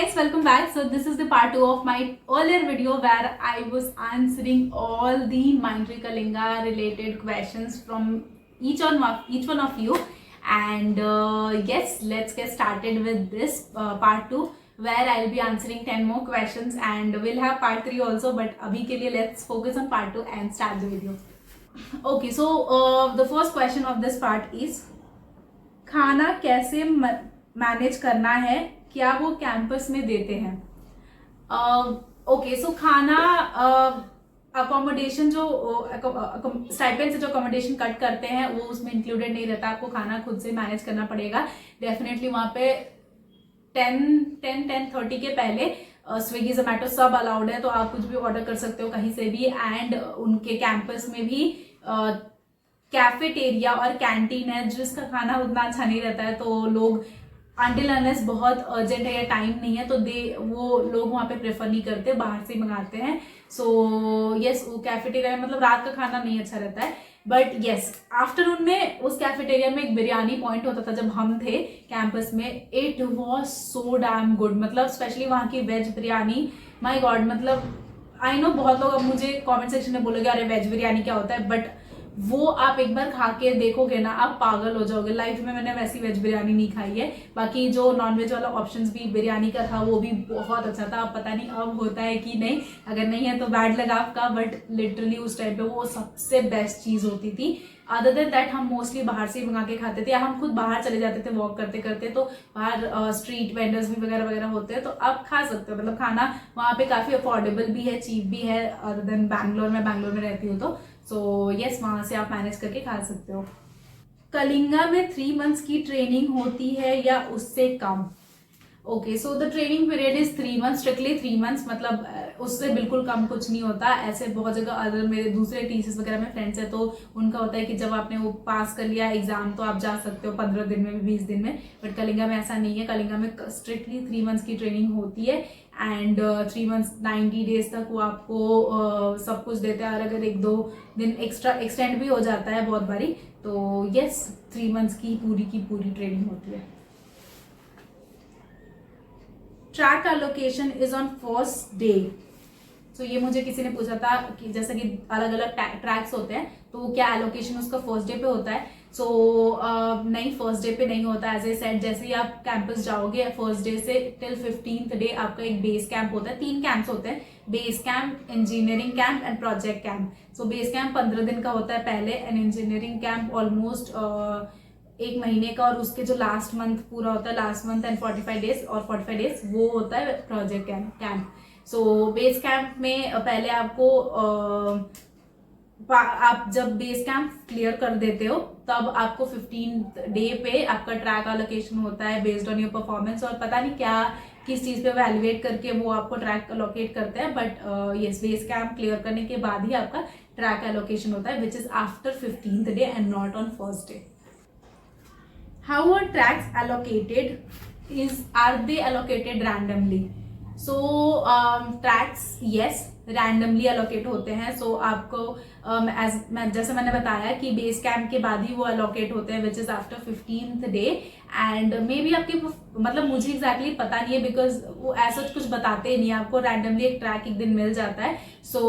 guys, welcome back. So this is the part 2 of my earlier video where I was answering all the Mindtree Kalinga related questions from each one of you. And yes, let's get started with this part 2 where I'll be answering 10 more questions and we'll have part 3 also, but abhi ke liye let's focus on part 2 and start the video. Okay, so the first question of this part is खाना कैसे manage करना है, क्या वो campus में देते हैं? Okay, सो खाना अकोमोडेशन जो स्टाइपेंड से जो अकोमोडेशन कट करते हैं वो उसमें इंक्लूडेड नहीं रहता. आपको खाना खुद से मैनेज करना पड़ेगा. डेफिनेटली वहाँ पे 10:30 के पहले स्विगी जोमेटो सब अलाउड है, तो आप कुछ भी ऑर्डर कर सकते हो कहीं से भी. एंड उनके कैंपस में भी कैफेटेरिया और कैंटीन है जिसका खाना उतना अच्छा नहीं रहता है, तो लोग अनटिल अनलेस बहुत अर्जेंट है या टाइम नहीं है तो वो लोग वहाँ पे प्रेफर नहीं करते, बाहर से मंगाते हैं. सो यस, वो कैफेटेरिया में मतलब रात का खाना नहीं अच्छा रहता है. बट यस, आफ्टरनून में उस कैफेटेरिया में एक बिरयानी पॉइंट होता था जब हम थे कैंपस में. It was so damn good. मतलब स्पेशली वहाँ की वेज बिरयानी, माई गॉड. मतलब आई नो बहुत लोग अब मुझे कॉमेंट सेक्शन में बोलोगे अरे वेज बिरयानी क्या होता है, बट वो आप एक बार खा के देखोगे ना आप पागल हो जाओगे. लाइफ में मैंने वैसी वेज बिरयानी नहीं खाई है. बाकी जो नॉनवेज वाला ऑप्शंस भी बिरयानी का था वो भी बहुत अच्छा था. अब पता नहीं अब होता है कि नहीं, अगर नहीं है तो बैड लगा आपका, बट लिटरली उस टाइम पे वो सबसे बेस्ट चीज़ होती थी. अदर देन दैट हम मोस्टली बाहर से ही मंगा के खाते थे या हम खुद बाहर चले जाते थे वॉक करते करते, तो बाहर स्ट्रीट वेंडर्स भी वगैरह वगैरह होते हैं तो आप खा सकते हो. मतलब खाना वहाँ पे काफ़ी अफोर्डेबल भी है, चीप भी है. अदर देन बैंगलोर में रहती हूँ तो सो यस, वहाँ से आप मैनेज करके खा सकते हो. कलिंगा में 3 months की ट्रेनिंग होती है या उससे कम? Okay, so the training period is 3 months, strictly 3 months. मतलब उससे बिल्कुल कम कुछ नहीं होता. ऐसे बहुत जगह अदर मेरे दूसरे टीचर्स वगैरह में फ्रेंड्स है तो उनका होता है कि जब आपने वो पास कर लिया एग्जाम तो आप जा सकते हो 15 दिन में, 20 दिन में. बट कलिंगा में ऐसा नहीं है. कलिंगा में स्ट्रिक्टली 3 months की ट्रेनिंग होती है एंड 3 months 90 days तक वो आपको सब कुछ देते हैं. और अगर 1-2 दिन एक्स्ट्रा एक्सटेंड भी हो जाता है बहुत बारी तो यस, 3 months की पूरी ट्रेनिंग होती है. Track allocation is on first day. So ये मुझे किसी ने पूछा था कि जैसे कि अलग अलग ट्रैक्स होते हैं तो क्या एलोकेशन उसका फर्स्ट डे पे होता है? सो नहीं, फर्स्ट डे पे नहीं होता. एज ए सेट, जैसे ही आप कैंपस जाओगे फर्स्ट डे से टिल 15th डे आपका एक बेस कैंप होता है. 3 कैंप्स होते हैं, base camp, engineering camp and project camp. So base camp 15 दिन का होता है पहले एंड इंजीनियरिंग कैंप ऑलमोस्ट 1 महीने का, और उसके जो लास्ट मंथ पूरा होता है, लास्ट मंथ एंड 45 days और 45 days वो होता है project camp. So base camp में पहले आपको आप जब बेस कैंप क्लियर कर देते हो तब आपको 15th डे पे आपका ट्रैक एलोकेशन होता है बेस्ड ऑन योर परफॉर्मेंस. और पता नहीं क्या किस चीज़ पे वैल्यूएट करके वो आपको ट्रैक एलोकेट करते हैं. But yes, base camp clear करने के बाद ही आपका ट्रैक एलोकेशन होता है which is after 15th day and not on first day. How are tracks allocated? Are they allocated randomly? So tracks, yes, randomly allocate होते हैं. सो आपको जैसे मैंने बताया कि बेस कैंप के बाद ही वो अलोकेट होते हैं which is after 15th day. And may be आपके मतलब मुझे एग्जैक्टली पता नहीं है बिकॉज वो ऐसा कुछ बताते ही नहीं है. आपको रैंडमली एक ट्रैक एक दिन मिल जाता है. So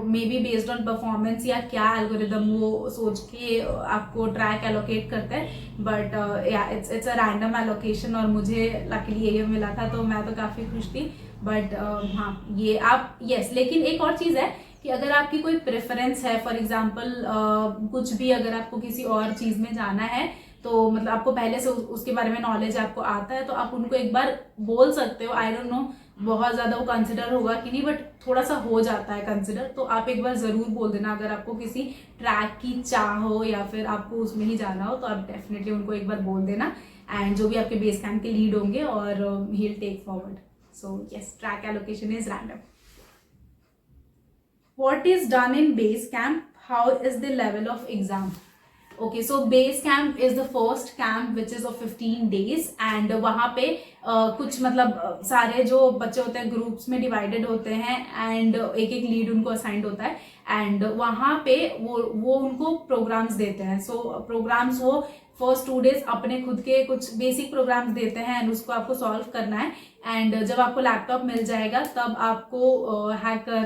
maybe based on performance या क्या एल्गोरिदम वो सोच के आपको ट्रैक एलोकेट करते हैं. बट या इट्स अ रैंडम एलोकेशन और मुझे लकीली ये मिला था तो मैं तो काफ़ी खुश थी. बट हाँ, ये आप यस, लेकिन एक और चीज़ है कि अगर आपकी कोई प्रेफरेंस है, फॉर एग्जांपल कुछ भी अगर आपको किसी और चीज़ में जाना है तो मतलब आपको पहले से उसके बारे में नॉलेज आपको आता है तो आप उनको एक बार बोल सकते हो. आई डोंट नो बहुत ज़्यादा वो कंसिडर होगा कि नहीं, बट थोड़ा सा हो जाता है कंसिडर. तो आप एक बार ज़रूर बोल देना अगर आपको किसी ट्रैक की चाह हो या फिर आपको उसमें ही जाना हो तो आप डेफिनेटली उनको एक बार बोल देना. एंड जो भी आपके बेस कैंप के लीड होंगे और he will take forward. So yes, track allocation is random. What is done in base camp? How is the level of exam? Okay, so base camp is the first camp which is of 15 days and वहाँ पे कुछ मतलब सारे जो बच्चे होते हैं groups में डिवाइडेड होते हैं एंड एक लीड उनको असाइंड होता है. एंड वहाँ पे वो उनको प्रोग्राम्स देते हैं। सो प्रोग्राम्स वो फर्स्ट 2 डेज अपने खुद के कुछ बेसिक प्रोग्राम्स देते हैं एंड उसको आपको सॉल्व करना है। एंड जब आपको लैपटॉप मिल जाएगा तब आपको हैकर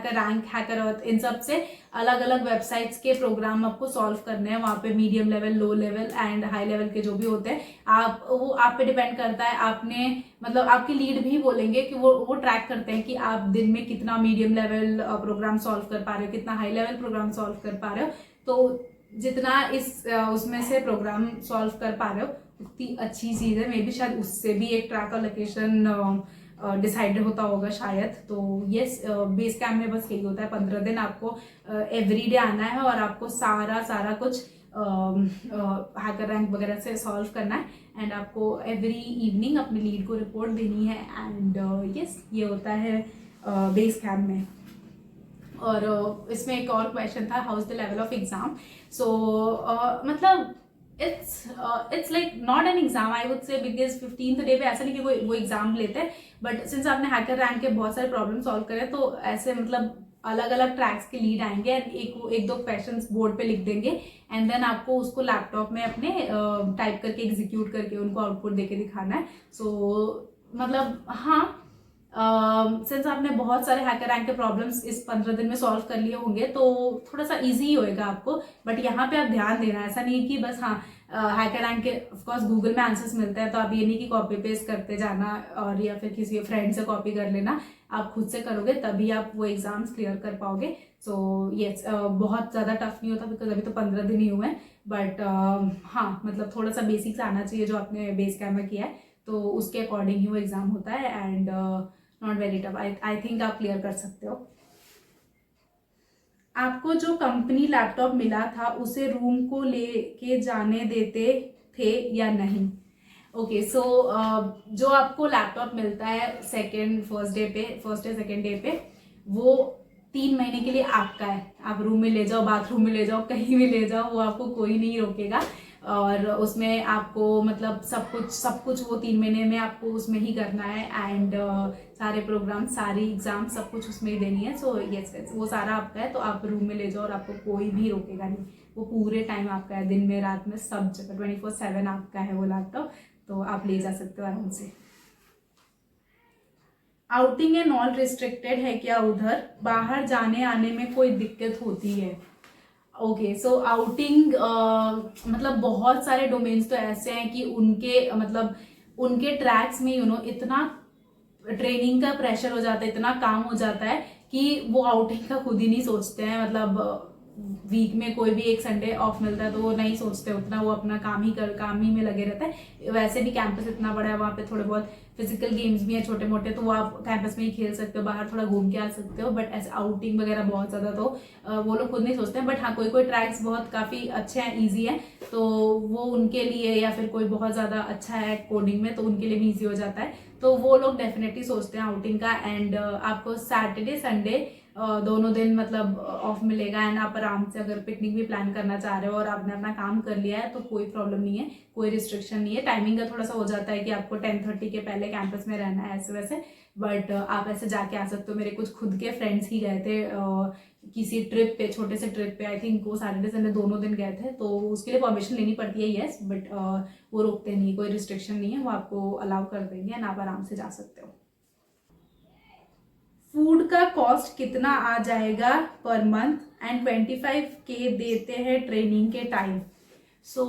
रैंक, हैकर अर्थ, इन सब से अलग अलग वेबसाइट्स के प्रोग्राम आपको सॉल्व करने हैं। वहाँ पे medium level, low level and high level के जो भी होते हैं, वो आप पे डिपेंड करता है। आपने मतलब आपकी लीड भी बोलेंगे कि वो ट्रैक करते हैं कि आप दिन में कितना मीडियम लेवल प्रोग्राम सॉल्व कर पा रहे हो, कितना हाई लेवल प्रोग्राम सॉल्व कर पा रहे हो। तो जितना उसमें से प्रोग्राम सॉल्व कर पा रहे हो उतनी अच्छी चीज़ है। मे बी शायद उससे भी एक ट्रैक और लोकेशन डिसाइडेड होता होगा शायद। तो यस, बेस कैम्प में बस यही होता है, 15 दिन आपको एवरीडे आना है और आपको सारा कुछ हैकर रैंक वगैरह से सॉल्व करना है एंड आपको एवरी इवनिंग अपनी लीड को रिपोर्ट देनी है। एंड यस, ये होता है बेस कैम्प में। और इसमें एक और क्वेश्चन था, how is the level of exam. So मतलब it's like not an exam I would say, because 15th day पे ऐसा नहीं कि कोई वो एग्जाम लेते हैं, बट सिंस आपने हैकर रैंक के बहुत सारे प्रॉब्लम सॉल्व करे तो ऐसे मतलब अलग अलग ट्रैक्स के लीड आएंगे एंड एक दो क्वेश्चंस बोर्ड पे लिख देंगे एंड देन आपको उसको लैपटॉप में अपने टाइप करके एग्जीक्यूट करके उनको आउटपुट देके दिखाना है। सो मतलब हाँ, सिंस आपने बहुत सारे हैकर रैंक के प्रॉब्लम्स इस 15 दिन में सॉल्व कर लिए होंगे तो थोड़ा सा इजी ही होएगा आपको। बट यहाँ पे आप ध्यान देना, ऐसा नहीं कि बस हाँ हैकर रैंक के ऑफकोर्स गूगल में आंसर्स मिलते हैं तो आप ये नहीं कि कॉपी पेस्ट करते जाना और या फिर किसी फ्रेंड से कॉपी कर लेना। आप खुद से करोगे तभी आप वो एग्जाम्स क्लियर कर पाओगे। सो यस, बहुत ज़्यादा टफ नहीं होता बिकॉज अभी तो 15 दिन ही हुए हैं। बट हाँ, मतलब थोड़ा सा बेसिक्स आना चाहिए जो आपने बेस कैम्प में किया है, तो उसके अकॉर्डिंग ही वो एग्जाम होता है and not very tough. I think आप क्लियर कर सकते हो। आपको जो कंपनी लैपटॉप मिला था उसे रूम को लेके जाने देते थे या नहीं? ओके, सो जो आपको लैपटॉप मिलता है फर्स्ट डे सेकेंड डे पे, वो 3 महीने के लिए आपका है। आप रूम में ले जाओ, बाथरूम में ले जाओ, कहीं भी ले जाओ, वो आपको कोई नहीं रोकेगा। और उसमें आपको मतलब सब कुछ वो 3 महीने में आपको उसमें ही करना है एंड सारे प्रोग्राम, सारी एग्जाम, सब कुछ उसमें ही देनी है। सो यस, वो सारा आपका है, तो आप रूम में ले जाओ और आपको कोई भी रोकेगा नहीं। वो पूरे टाइम आपका है, दिन में रात में सब जगह 24/7 आपका है वो लैपटॉप, तो आप ले जा सकते हो आराम से। आउटिंग एंड ऑल रिस्ट्रिक्टेड है क्या उधर? बाहर जाने आने में कोई दिक्कत होती है? ओके, सो आउटिंग मतलब बहुत सारे डोमेन्स तो ऐसे हैं कि उनके ट्रैक्स में इतना ट्रेनिंग का प्रेशर हो जाता है, इतना काम हो जाता है कि वो आउटिंग का खुद ही नहीं सोचते हैं। मतलब वीक में कोई भी एक संडे ऑफ मिलता है तो वो नहीं सोचते उतना, वो अपना काम ही में लगे रहता है। वैसे भी कैंपस इतना बड़ा है, वहाँ पे थोड़े बहुत फिजिकल गेम्स भी हैं छोटे मोटे, तो वो आप कैंपस में ही खेल सकते हो, बाहर थोड़ा घूम के आ सकते हो। बट ऐसे आउटिंग वगैरह बहुत ज़्यादा तो वो लोग खुद नहीं सोचते हैं। बट हाँ, कोई ट्रैक्स बहुत काफ़ी अच्छे हैं, ईजी हैं, तो वो उनके लिए, या फिर कोई बहुत ज़्यादा अच्छा है कोडिंग में तो उनके लिए भी ईजी हो जाता है, तो वो लोग डेफिनेटली सोचते हैं आउटिंग का। एंड आपको सैटरडे संडे दोनों दिन मतलब ऑफ मिलेगा एंड आप आराम से अगर पिकनिक भी प्लान करना चाह रहे हो और आपने अपना काम कर लिया है तो कोई प्रॉब्लम नहीं है, कोई रिस्ट्रिक्शन नहीं है। टाइमिंग का थोड़ा सा हो जाता है कि आपको 10:30 के पहले कैंपस में रहना है ऐसे वैसे, बट आप ऐसे जाके आ सकते हो। मेरे कुछ खुद के फ्रेंड्स ही गए थे किसी ट्रिप पे, छोटे से ट्रिप पे, आई थिंक वो सैटरडे संडे दोनों दिन गए थे, तो उसके लिए परमिशन लेनी पड़ती है यस, बट वो रोकते नहीं, कोई रिस्ट्रिक्शन नहीं है, वो आपको अलाउ कर देंगे एंड आप आराम से जा सकते हो। फूड का कॉस्ट कितना आ जाएगा पर मंथ एंड 25K देते हैं ट्रेनिंग के टाइम? सो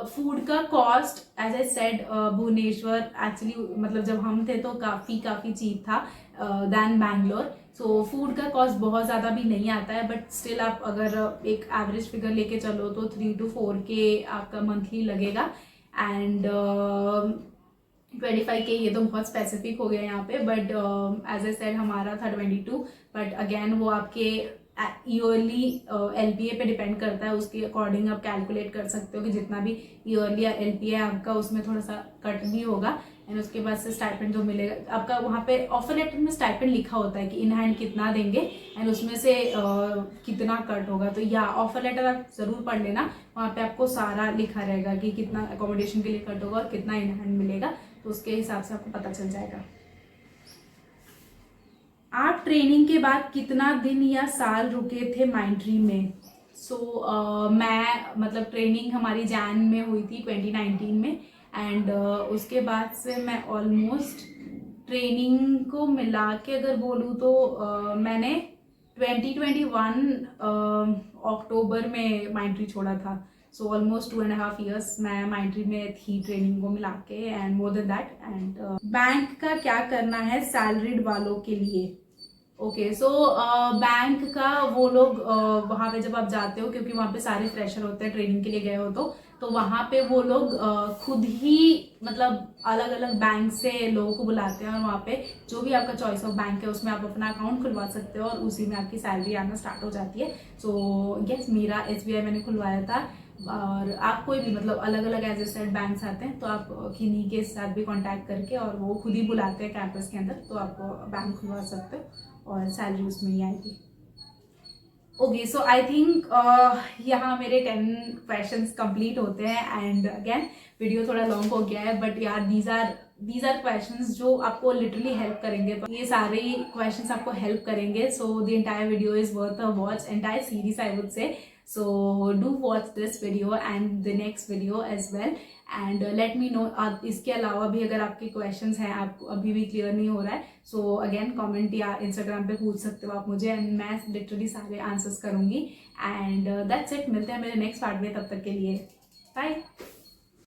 फूड का cost as I said, Bhubaneswar actually मतलब जब हम थे तो काफ़ी चीप था दैन बैंगलोर। सो फूड का कॉस्ट बहुत ज़्यादा भी नहीं आता है, बट स्टिल आप अगर एक एवरेज फिगर लेके चलो तो 3 to 4K आपका मंथली लगेगा एंड 25K ये तो बहुत स्पेसिफिक हो गया यहाँ पे, बट एज ए सेड हमारा था 22, बट अगेन वो आपके ईयरली LPA पे डिपेंड करता है, उसके अकॉर्डिंग आप कैलकुलेट कर सकते हो कि जितना भी ईयरली LPA है आपका उसमें थोड़ा सा कट भी होगा एंड उसके बाद से स्टाइपेंड जो मिलेगा आपका, वहाँ पे ऑफर लेटर में स्टाइपेंड लिखा होता है कि इन हैंड कितना देंगे एंड उसमें से कितना कट होगा। तो या ऑफर लेटर आप ज़रूर पढ़ लेना, वहाँ पे आपको सारा लिखा रहेगा कि कितना अकोमोडेशन के लिए कट होगा और कितना इन हैंड मिलेगा, तो उसके हिसाब से आपको पता चल जाएगा। आप ट्रेनिंग के बाद कितना दिन या साल रुके थे माइंट्री में? मैं मतलब ट्रेनिंग हमारी जैन में हुई थी 2019 में, एंड उसके बाद से मैं ऑलमोस्ट ट्रेनिंग को मिला के अगर बोलूँ तो मैंने 2021 अक्टूबर में माइंट्री छोड़ा था। सो ऑलमोस्ट 2.5 years मैं माइंट्री में थी ट्रेनिंग को मिला के, and more than that. And bank का क्या करना है सैलरीड वालों के लिए? ओके, सो बैंक का वो लोग वहाँ पे जब आप जाते हो, क्योंकि वहाँ पे सारे फ्रेशर होते हैं, ट्रेनिंग के लिए गए हो तो वहाँ पे वो लोग खुद ही मतलब अलग अलग बैंक से लोगों को बुलाते हैं, और वहाँ पे जो भी आपका चॉइस ऑफ बैंक है उसमें आप अपना अकाउंट खुलवा सकते हो और उसी में आपकी सैलरी आना स्टार्ट हो जाती है। सो यस, मेरा SBI मैंने खुलवाया था, और आप कोई भी मतलब अलग अलग एज ए सेड बैंक्स आते हैं तो आप किन्हीं के साथ भी कांटेक्ट करके, और वो खुद ही बुलाते हैं कैंपस के अंदर, तो आप बैंक खुलवा सकते हो और सैलरी उसमें ही आएगी। ओके, सो आई थिंक यहाँ मेरे 10 क्वेश्चंस कंप्लीट होते हैं, एंड अगेन वीडियो थोड़ा लॉन्ग हो गया है, बट यार दीज आर क्वेश्चंस जो आपको लिटरली हेल्प करेंगे। तो ये सारे क्वेश्चंस आपको हेल्प करेंगे, so the entire video is worth a watch, entire series I would से। So do watch this video and the next video as well, and let me know इसके अलावा भी अगर आपके questions हैं, आपको अभी भी क्लियर नहीं हो रहा है, so again comment या Instagram पे पूछ सकते हो आप मुझे, and मैं literally सारे answers करूँगी। and that's it, मिलते हैं मेरे next part में, तब तक के लिए bye।